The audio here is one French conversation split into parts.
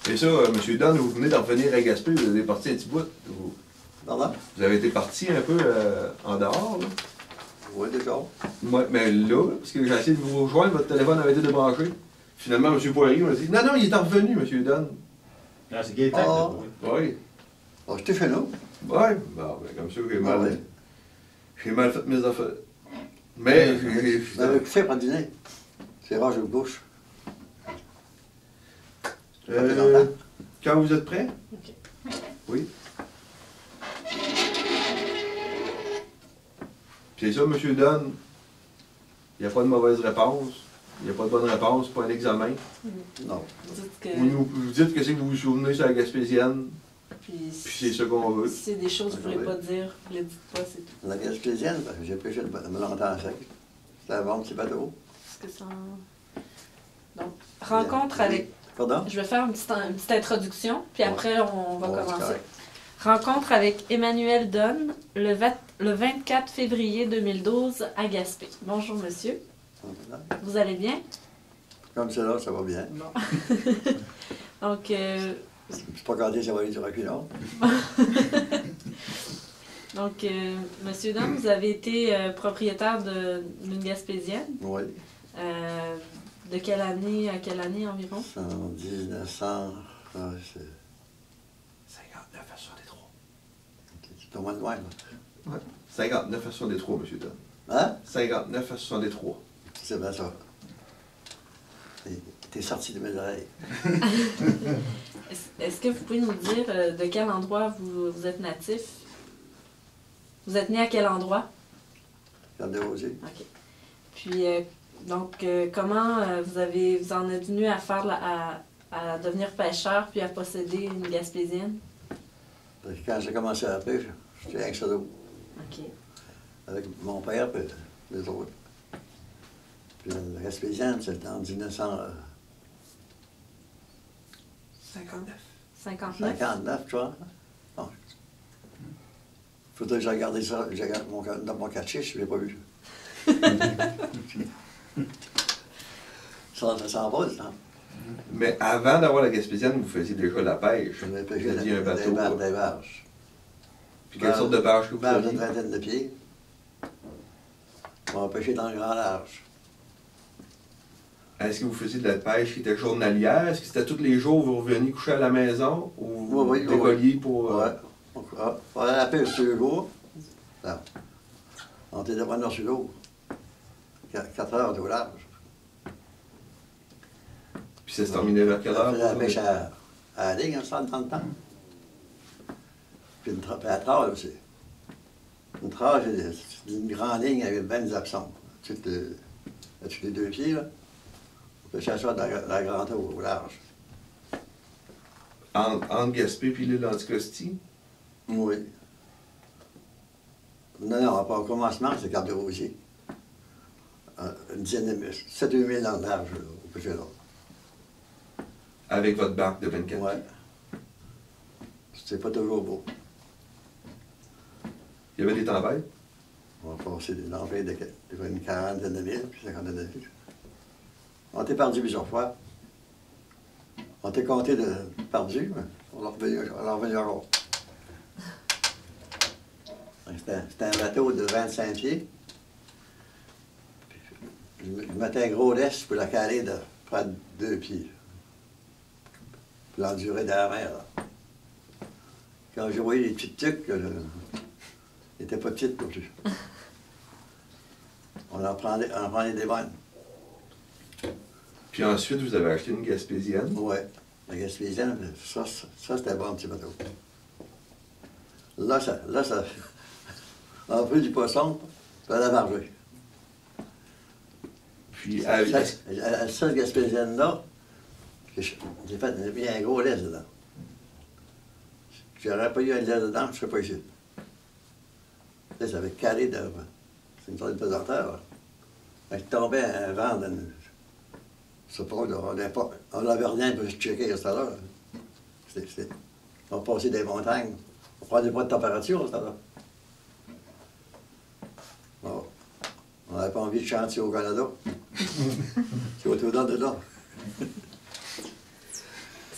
Et ça, M. Dunn, vous venez d'en revenir à Gaspé, vous avez parti un petit bout. Pardon? Vous avez été parti un peu en dehors, là. Oui, déjà. Moi, mais là, parce que j'ai essayé de vous rejoindre, votre téléphone avait été débranché. Finalement, M. Poirier m'a dit, non, non, il est revenu, M. Dunn. Ah, c'est Gaétan, Oui. Ah, j'étais chez nous. Oui, bon, ben, comme ça, j'ai mal, oui. j'ai mal fait mes affaires. Mais, Vous avez couché après le dîner. C'est rare, je me couche. Quand vous êtes prêt? OK. Oui. C'est ça, M. Dunn. Il n'y a pas de mauvaise réponse. Il n'y a pas de bonne réponse, pas un examen. Non. Vous dites que... Vous dites que c'est que vous vous souvenez sur la Gaspésienne, Puis puis c'est ça qu'on veut. si c'est des choses que vous ne voulez pas dire, vous ne les dites pas, c'est tout. La Gaspésienne, parce que j'ai pêché le longtemps sec. C'était un bon petit bateau. Est-ce que ça... Donc, rencontre avec... Pardon? Je vais faire une petite introduction, puis après, on va Ouais, c'est commencer. correct. Rencontre avec Emmanuel Dunn le 24 février 2012 à Gaspé. Bonjour, monsieur. Vous allez bien? Comme ça, là, ça va bien. Bon. Donc, Je ne suis pas gardé, ça va aller du reculon. donc monsieur Dunn, vous avez été propriétaire d'une Gaspésienne. Oui. De quelle année à quelle année environ? C'est en 1900... Ah, c'est 59 à 63. pas mal loin, là. Ouais. 59 à 63, M. Dunn. Hein? 59 à 63. C'est bien ça. T'es sorti de mes oreilles. Est-ce que vous pouvez nous dire de quel endroit vous êtes natif? Vous êtes né à quel endroit? Garde des rosiers. OK. Puis, donc, comment vous en êtes venu à faire à devenir pêcheur puis à posséder une Gaspésienne? Parce que quand j'ai commencé à la pêche, j'étais avec ça d'eau. OK. Avec mon père et les autres. Puis la Gaspésienne, c'était en 1959, 59? tu vois. Bon. Faudrait que j'ai regardé ça, j'ai regardé dans mon cachiche, je ne l'ai pas vu. Ça s'en va, ça. Mais avant d'avoir la Gaspésienne, vous faisiez déjà la pêche. Je vais Vous pêcher aviez un bateau. des barges. Puis quelle sorte de barge que vous Barge d'une faisiez? vingtaine de pieds. On va pêcher dans le grand large. Est-ce que vous faisiez de la pêche qui était journalière? Est-ce que c'était tous les jours, vous reveniez coucher à la maison? Ou vous Oui, oui, décolliez pour... Ouais. On allait à la pêche sur le jour. Là. On était devant sur l'eau. 4 heures de large. Puis ça se terminait vers quelle heure? On faisait la pêche à la ligne, ça, de temps en temps. Puis à trage aussi. Une trage, c'est une grande ligne avec 20 absents. Tous les 2 pieds, là. On pêchait ça dans la grande eau, au large. Entre Gaspé puis l'île Anticosti? Oui. Non, pas au commencement, c'est Cap de Rosier. Une dizaine de 7-8 000 dans le large, là, au pêcher là. Avec votre barque de 24 Ouais. C'est pas toujours beau. Il y avait des tempêtes? On va passer des tempêtes de une quarantaine de mille, puis 50 de mille. On était perdu plusieurs fois. On était compté de perdu, mais on l'a revenu encore. C'était un bateau de 25 pieds. Puis, je mettais un gros laisse pour la caler de près de 2 pieds. Pour l'endurer de la mer. Là. Quand j'ai voyé les petites tuques, elles n'étaient pas petites non plus. On en prenait des bonnes. Puis ensuite, vous avez acheté une Gaspésienne? Oui. La Gaspésienne, ça c'était un bon petit bateau. Là, on a pris du poisson, puis on a margé. Puis, Cette Gaspésienne-là, j'ai mis un gros laisse dedans. Si j'aurais pas eu un laisse dedans, je ne serais pas ici. Là, ça avait calé de... C'est une sorte de pesanteur. Il tombait un vent dans... Je sais pas, on n'avait rien pour se checker à cette heure. On passait des montagnes. On prenait pas de température à cette heure. Bon. On n'avait pas envie de chanter au Canada. C'est autour de là.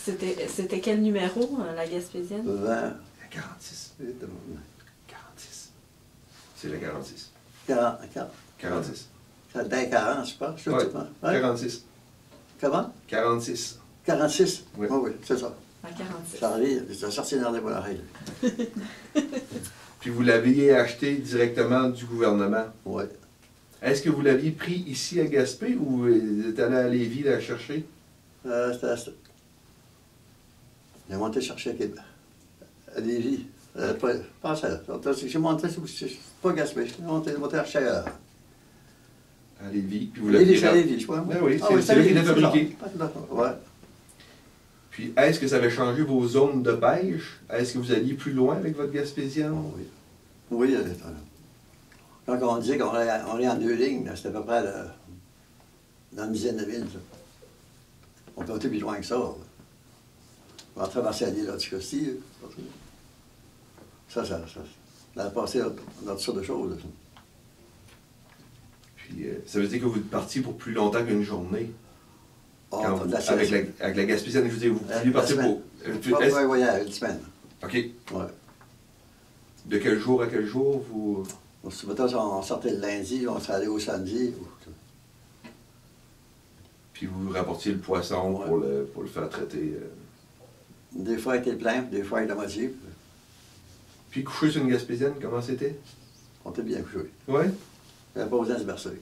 C'était quel numéro, la Gaspésienne? 20. La 46. 46. C'est la 46. 40. 46. Ça donne 40, je pense. Ouais, Ouais. 46. Comment? 46. 46? Oui. Oui, c'est ça. À 46. Ça arrive, c'est sorti dans les bonnes oreilles. Puis vous l'aviez acheté directement du gouvernement. Oui. Est-ce que vous l'aviez pris ici à Gaspé ou vous êtes allé à Lévis la chercher? J'ai monté chercher à Québec. À Lévis. Pas ça. J'ai monté, c'est pas Gaspé. J'ai monté chercher ailleurs. À Lévis. Puis vous Lévis, l'aviez c'est Lévis, je crois. Ben oui, Ah c'est là qu'il était fabriqué. Oui. Puis est-ce que ça avait changé vos zones de pêche? Est-ce que vous alliez plus loin avec votre Gaspésienne? Oui. Oui. Quand on disait qu'on est en 2 lignes, c'était à peu près dans une dizaine de milles. Ça. On peut être plus loin que ça. On va traverser la l'île du Costi. Ça a passé notre sorte de choses. Puis ça veut dire que vous êtes parti pour plus longtemps qu'une journée? Oh, Quand vous- avec la Gaspésienne, je veux dire, vous pouviez partir pour... Oui, voyage, une semaine. OK. Ouais. De quel jour à quel jour vous... Ce matin, on sortait le lundi, on s'allait au samedi. Puis vous rapportiez le poisson Ouais. pour le faire traiter. Des fois, il était plein, puis des fois, il était moitié. Puis coucher sur une Gaspésienne, comment c'était? On était bien couché. Oui? Il n'y avait pas besoin de se bercer.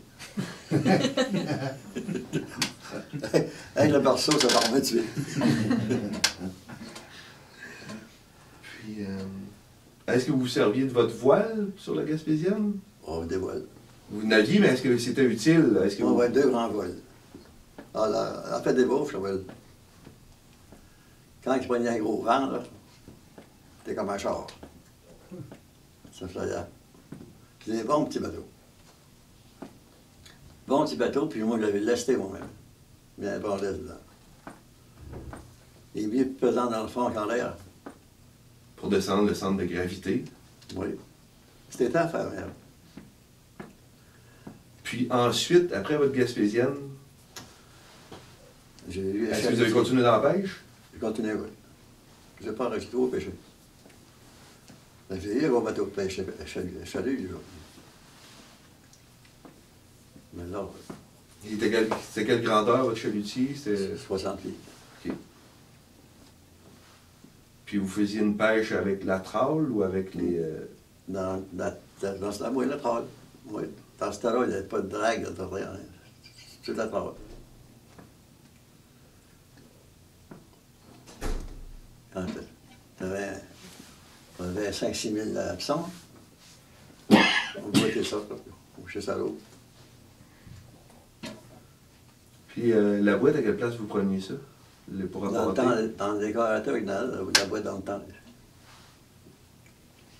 Avec le berceau, ça va remettre tuer. Puis, est-ce que vous serviez de votre voile sur la Gaspésienne? On dévoile. Vous n'aviez, mais est-ce que c'était utile? Est-ce que On vous... voit 2 grands vols. Alors, en fait, des bouffes, là, quand il prenait un gros vent, là, c'était comme un char. Ça faisait. C'est des bons petits bateaux. Bons petits bateaux, puis moi, je l'avais lesté moi-même. Bien bon laisse dedans. Il est mieux pesant dans le fond qu'en l'air. Pour descendre le centre de gravité. Oui. C'était à faire, même. Puis ensuite, après votre Gaspésienne, J'ai eu est-ce que vous avez continué dans la pêche? J'ai continué, oui. Je n'ai pas resté au pêcher. J'ai eu un gros bateau de pêche, chalut, là. Mais là, C'était quelle grandeur, votre chalutier? C'était... 60 livres. OK. Puis vous faisiez une pêche avec la tralle ou avec les... Dans ce temps, oui, la tralle. Oui. Dans ce temps-là, il n'y avait pas de drague, là, rien. C'est la tralle. Quand on avait 5-6 000 absents, on boitait ça, là, au chez Salot. Puis la boîte, à quelle place vous preniez ça? Pour Dans le apporter? temps, dans les décorateurs, il y en a la boîte dans le temps.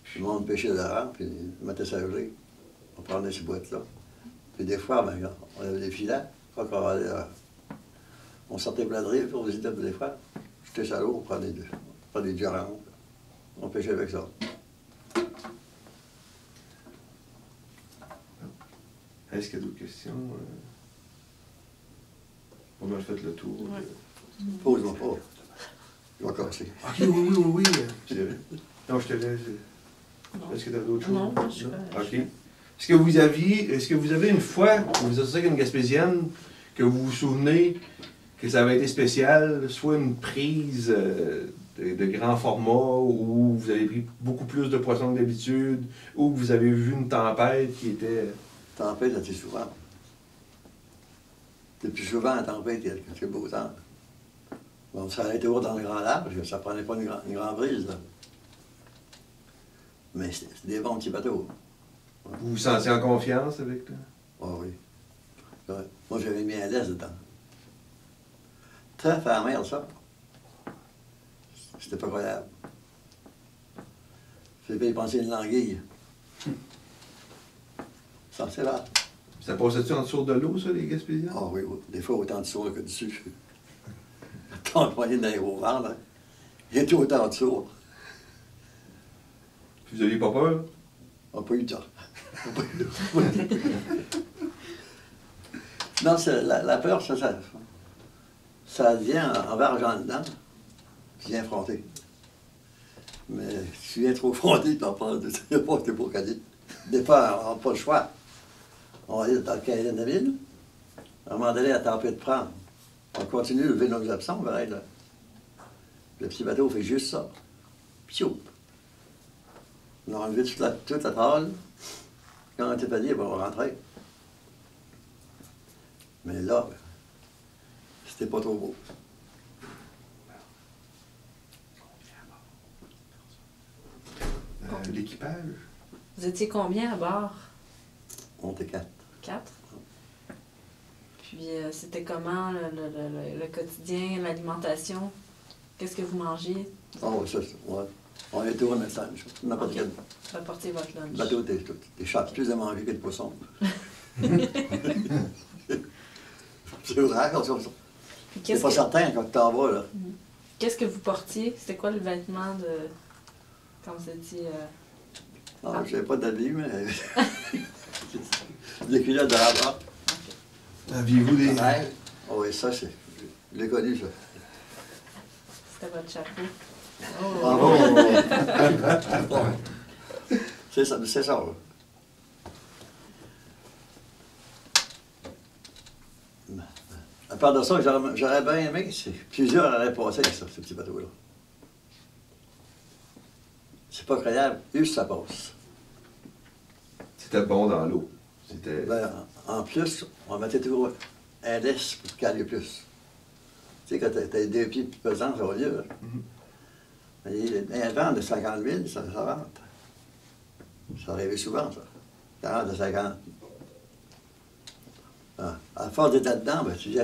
Puis le monde pêchait dehors, puis il mettait ça au gelé. On prenait ces boîtes-là. Puis des fois, ben, on avait des filets. On sortait plein de rives, on visitait des fois. J'étais salaud, on prenait des durantes. On pêchait avec ça. Est-ce qu'il y a d'autres questions? On a fait le tour. Ouais. Pose-moi pas. Je vais casser. OK, oui. C'est vrai. Non, je te laisse. Non. Est-ce que tu as d'autres choses? Non, moi, je suis Non? pas- OK. Est-ce que vous avez une fois, vous êtes sorti avec une Gaspésienne, que vous vous souvenez que ça avait été spécial, soit une prise de grand format, où vous avez pris beaucoup plus de poissons que d'habitude, ou que vous avez vu une tempête qui était... Tempête, ça, c'est souvent. C'est plus souvent la tempête que c'est beau temps. Bon, ça a été haut dans le grand large, parce que ça prenait pas une grande brise, là. Mais c'est des bons petits bateaux. Vous vous sentiez en confiance avec... Ah oui. Ouais. Moi, j'avais mis un laisse dedans. Très fermé, ça. C'était pas croyable. J'ai fait penser une languille. Ça, c'est là. Ça passait-tu en dessous de l'eau, ça, les Gaspésiens? Ah oui, oui. Des fois, autant de sourds que dessus. Tant de moyen dans les gros vents, là. Il y a tout autant de sourds. Vous n'aviez pas peur? On n'a pas eu le temps. On n'a pas eu le temps. Non, la peur, ça vient en vargeant dedans. tu viens fronter. Mais si tu viens trop fronter, tu n'as pas pour caler. Des fois, on n'a pas le choix. On va aller dans le 15e de ville. À un moment donné, la tempête de prendre. On continue de lever nos absents, pareil, là. Le petit bateau fait juste ça. Piou! On a enlevé toute la trale. Quand on était pas dit, on va rentrer. Mais là, c'était pas trop beau. L'équipage? Vous étiez combien à bord? On était 4. 4. Puis c'était comment le quotidien, l'alimentation? Qu'est-ce que vous mangez? Oh, ça, ouais. On était au médecin, n'importe quel. Vous apportez votre lunch. Le bateau, t'es chape plus à manger que de poisson. C'est vrai, comme ça. Puis C'est pas certain quand tu t'en vas, là. Qu'est-ce que vous portiez? C'était quoi le vêtement de... quand vous étiez... Ah, je n'avais pas d'habits, mais... des culottes de rabat. Aviez-vous des... Ouais. Oh, oui, ça, c'est... Je l'ai connu, ça. C'était votre chapeau. Ah, bon. C'est ça, là. À part de ça, j'aurais bien aimé, plusieurs auraient passé avec ça, ce petit bateau-là. C'est pas croyable, juste ça passe. C'était bon dans l'eau. C'était... Ben, en plus, on mettait toujours un laisse pour caler plus. Tu sais, quand t'as 2 pieds plus pesants, ça va mieux. Là. Mais un vent de 50 000, ça rentre. Ça arrivait souvent, ça. 40 à 50. Ah, à force d'être là-dedans, ben, tu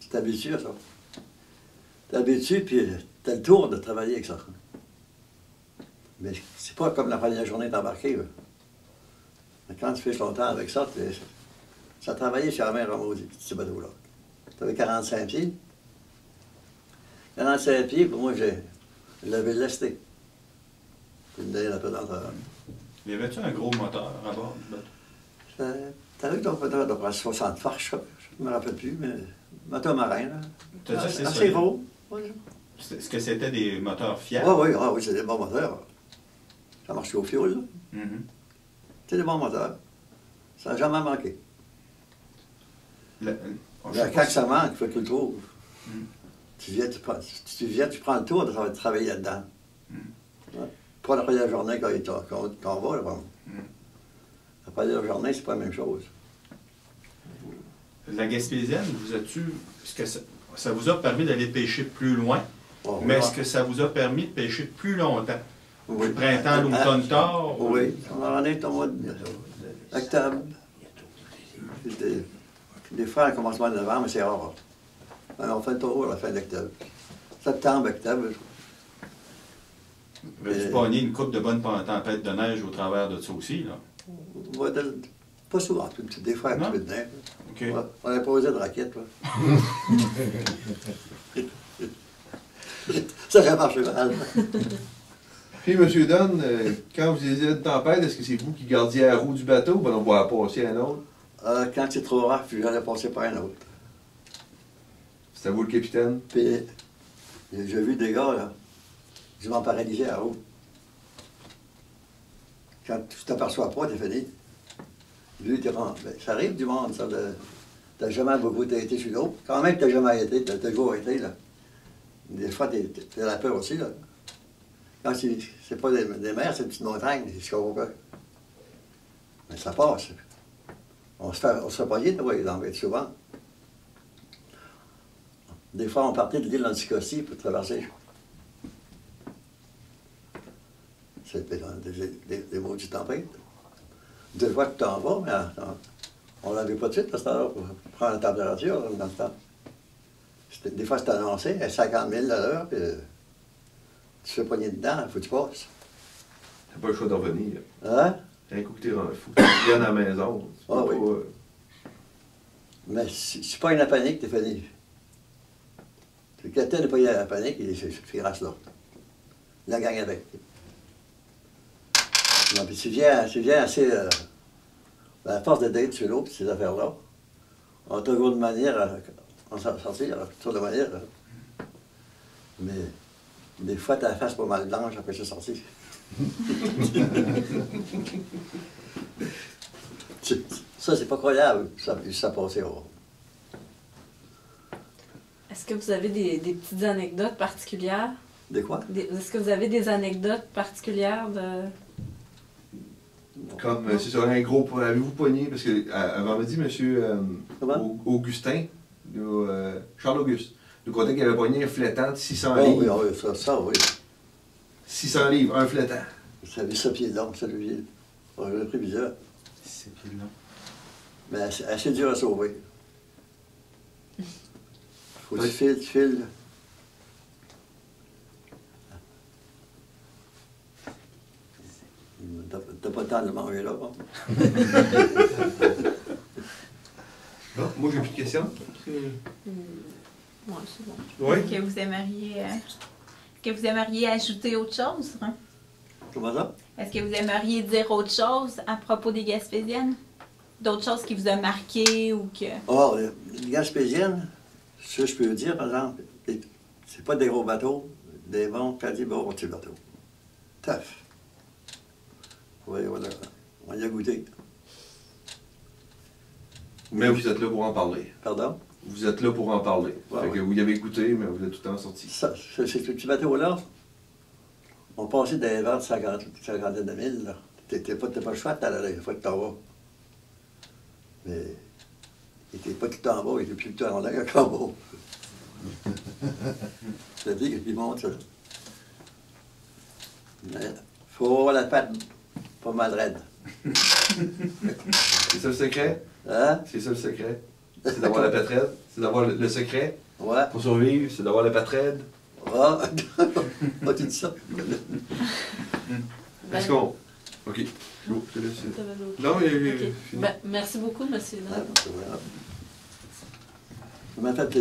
t'habitues à ça. Tu t'habitues, puis tu as le tour de travailler avec ça. Mais c'est pas comme la première journée d'embarquer. Mais quand tu fais longtemps avec ça, ça travaillait sur la mer à maudit, ce bateau-là. Tu avais 45 pieds. 45 pieds, pour moi, je l'avais lesté. Puis me donner la pédante. Y avait-tu un gros moteur à bord du bateau? T'avais ton moteur de près 60 farches, je ne me rappelle plus, mais moteur marin, là. T'as dit que c'est assez ça? gros. Est-ce que c'était des moteurs fiables? Oui, c'est des bons moteurs. Ça marche au fioul, là. C'est des bons moteurs. Ça n'a jamais manqué. Quand ça manque, il faut que tu le trouves. Tu viens, tu prends le tour de travailler là-dedans. Pas la première journée qu'on va, là, bon. La première journée, c'est pas la même chose. La Gaspésienne, est-ce que ça vous a permis d'aller pêcher plus loin? Oh, Mais est-ce que ça vous a permis de pêcher plus longtemps? Oui. Du printemps, l'automne tard? Oui, on en est au mois d'octobre. Des fois, au commencement de novembre, mais c'est rare. On fait le tour à la fin d'octobre. Septembre, octobre. Avez-vous pogné une coupe de bonne tempête de neige au travers de ça aussi, là? Ouais, pas souvent, des fois, un petit peu de neige. Okay. On n'a pas osé de raquette, là. Ça aurait marché mal. Puis, M. Dunn, quand vous étiez de tempête, est-ce que c'est vous qui gardiez la roue du bateau ou on va passer à un autre? Quand c'est trop rare, puis j'allais passer par un autre. C'était vous le capitaine? Puis, j'ai vu des gars, là, ils m'ont paralysé à la roue. Quand tu t'aperçois pas, t'es fini. Lui, t'es rentré. Ben, ça arrive du monde, ça. T'as jamais beaucoup été sur l'eau. Quand même, t'as jamais été, t'as toujours été, là. Des fois, t'as la peur aussi, là. Quand c'est pas des mers, c'est une petite montagne, je comprends pas. Mais ça passe. On se fait pogner de voyer dans souvent. Des fois, on partait de l'île d'Anticosti pour traverser. C'est des maudites tempêtes. 2 fois que tu t'en vas, mais on ne l'avait pas de suite à cette heure pour prendre la température dans le temps. Des fois, c'est annoncé à 50 000 à l'heure, puis tu te fais pogner dedans, il faut que tu passes. T'as pas le choix d'en revenir. Hein? Un coup que t'es rendu fou. Tu viennes à la maison. Ah oui. Mais si tu pognes la panique, t'es fini. Le capitaine n'a pas eu la panique, il reste là. La gang avec. Non, puis tu viens assez... à force d'être sur l'eau, ces affaires-là, on a toujours de manière à en sortir, sur de manière. Mais Des fois, ta face pas mal blanche après c'est sorti. Ça, c'est pas croyable, ça passait. Oh. Est-ce que vous avez des petites anecdotes particulières? De quoi? Est-ce que vous avez des anecdotes particulières de... Comme, c'est sur un gros... Avez-vous pogné, parce que avant m'a dit M. Augustin, Charles Auguste, nous contait qu'il avait pogné un flétan de 600 livres. Oh, oui, ça, oui. 600 livres, un flétan. Ça avait 7 pieds long, ça lui. On l'a pris bizarre. 7 pieds long. Mais assez dur à sauver. Faut que tu files. T'as pas le temps de manger là, bon? Bon, moi, j'ai plus de questions. Ouais, c'est bon. Oui. Que vous aimeriez ajouter autre chose? Hein? Comment ça? Est-ce que vous aimeriez dire autre chose à propos des Gaspésiennes? D'autres choses qui vous ont marqué ou que... Oh, les Gaspésiennes, ça je peux dire, par exemple, c'est pas des gros bateaux, des bons, quasi bons petits bateaux. Tough. Oui, voilà. On y a goûté. Mais vous êtes là pour en parler. Pardon? Vous êtes là pour en parler. Ouais, Fait que vous y avez goûté, mais vous êtes tout le temps sorti. Ça, ces petits bateaux-là, on passait des ventes de cinquantaine de mille, là. T'as pas le choix de t'aller, il faut que t'en vas. Mais il était pas tout le temps en bas, il était plus tout le temps en l'air qu'en bas. C'est-à-dire qu'il monte, ça. Mais faut avoir la patte pas mal raide. C'est ça le secret? Hein? C'est ça le secret? C'est d'avoir la patte raide? C'est d'avoir le secret? Ouais. Pour survivre, c'est d'avoir la patte raide? Ah, pas tout ça. Est-ce qu'on... OK. Go, je te laisse. T'avais d'autres Non, mais... Ok. Ben, merci beaucoup, monsieur. Ah, c'est vrai. Ça m'a fait plaisir.